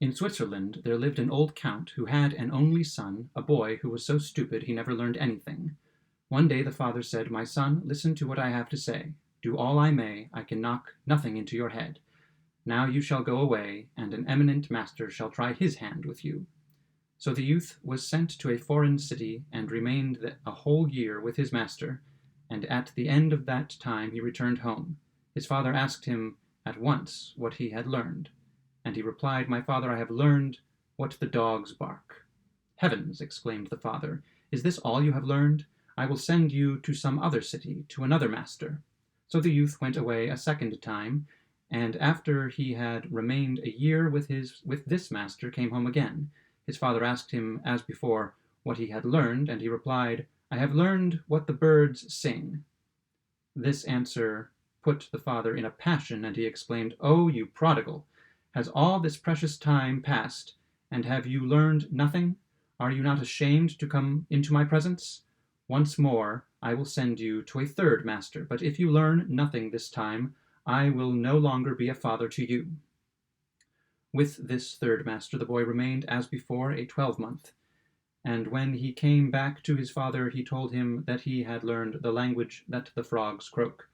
In Switzerland there lived an old count who had an only son, a boy who was so stupid he never learned anything. One day the father said, "My son, listen to what I have to say. Do all I may, I can knock nothing into your head. Now you shall go away, and an eminent master shall try his hand with you." So the youth was sent to a foreign city, and remained a whole year with his master, and at the end of that time he returned home. His father asked him at once what he had learned, and he replied, "My father, I have learned what the dogs bark." "Heavens!" exclaimed the father, "is this all you have learned? I will send you to some other city, to another master." So the youth went away a second time, and after he had remained a year with this master, came home again. His father asked him, as before, what he had learned, and he replied, "I have learned what the birds sing." This answer put the father in a passion, and he exclaimed, "Oh, you prodigal! Has all this precious time passed, and have you learned nothing? Are you not ashamed to come into my presence? Once more I will send you to a third master, but if you learn nothing this time, I will no longer be a father to you." With this third master the boy remained as before a 12-month, and when he came back to his father he told him that he had learned the language that the frogs croak.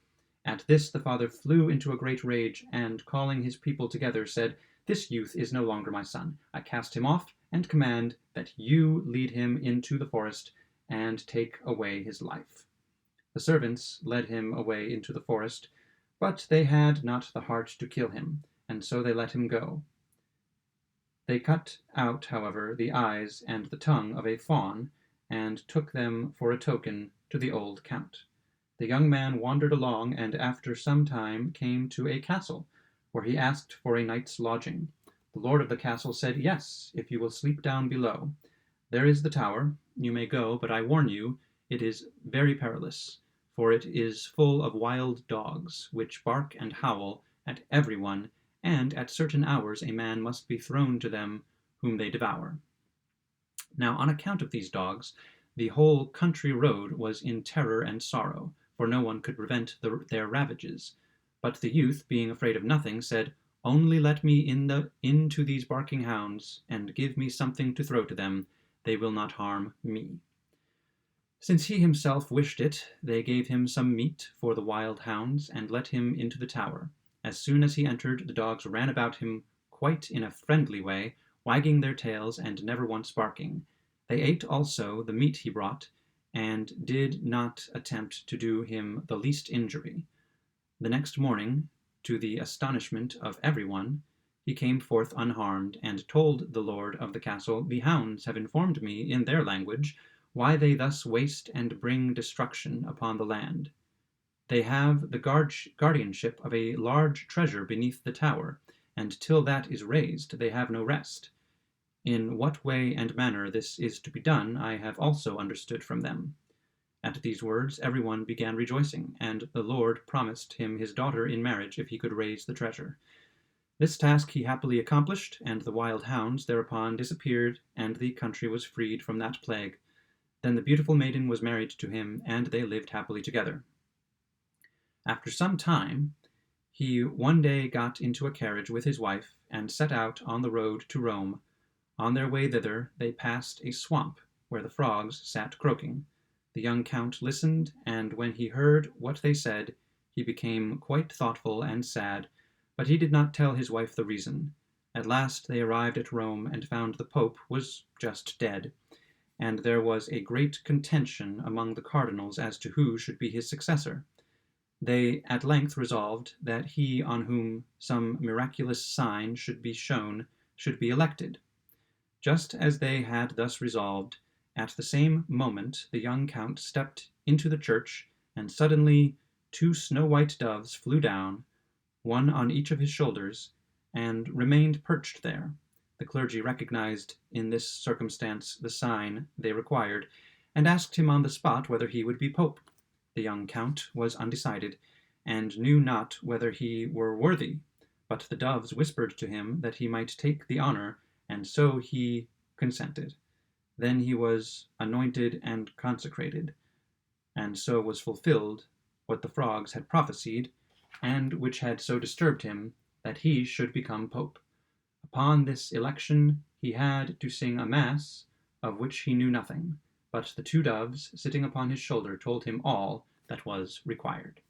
At this the father flew into a great rage, and calling his people together said, "This youth is no longer my son. I cast him off, and command that you lead him into the forest and take away his life." The servants led him away into the forest, but they had not the heart to kill him, and so they let him go. They cut out, however, the eyes and the tongue of a fawn, and took them for a token to the old count. The young man wandered along, and after some time came to a castle, where he asked for a night's lodging. The lord of the castle said, "Yes, if you will sleep down below. There is the tower. You may go, but I warn you it is very perilous, for it is full of wild dogs, which bark and howl at everyone, and at certain hours a man must be thrown to them whom they devour." Now, on account of these dogs, the whole country road was in terror and sorrow, for no one could prevent their ravages. But the youth, being afraid of nothing, said, "Only let me into these barking hounds, and give me something to throw to them. They will not harm me." Since he himself wished it, they gave him some meat for the wild hounds, and let him into the tower. As soon as he entered, the dogs ran about him quite in a friendly way, wagging their tails and never once barking. They ate also the meat he brought, and did not attempt to do him the least injury. The next morning, to the astonishment of everyone, he came forth unharmed, and told the lord of the castle, "The hounds have informed me in their language why they thus waste and bring destruction upon the land. They have the guardianship of a large treasure beneath the tower, and till that is raised they have no rest. In what way and manner this is to be done I have also understood from them." At these words everyone began rejoicing, and the lord promised him his daughter in marriage if he could raise the treasure. This task he happily accomplished, and the wild hounds thereupon disappeared, and the country was freed from that plague. Then the beautiful maiden was married to him, and they lived happily together. After some time, he one day got into a carriage with his wife, and set out on the road to Rome. On their way thither they passed a swamp, where the frogs sat croaking. The young count listened, and when he heard what they said, he became quite thoughtful and sad, but he did not tell his wife the reason. At last they arrived at Rome, and found the Pope was just dead, and there was a great contention among the cardinals as to who should be his successor. They at length resolved that he on whom some miraculous sign should be shown should be elected. Just as they had thus resolved, at the same moment the young count stepped into the church, and suddenly 2 snow-white doves flew down, one on each of his shoulders, and remained perched there. The clergy recognized in this circumstance the sign they required, and asked him on the spot whether he would be pope. The young count was undecided, and knew not whether he were worthy, but the doves whispered to him that he might take the honor, and so he consented. Then he was anointed and consecrated, and so was fulfilled what the frogs had prophesied, and which had so disturbed him, that he should become pope. Upon this election he had to sing a mass of which he knew nothing, but the two doves sitting upon his shoulder told him all that was required.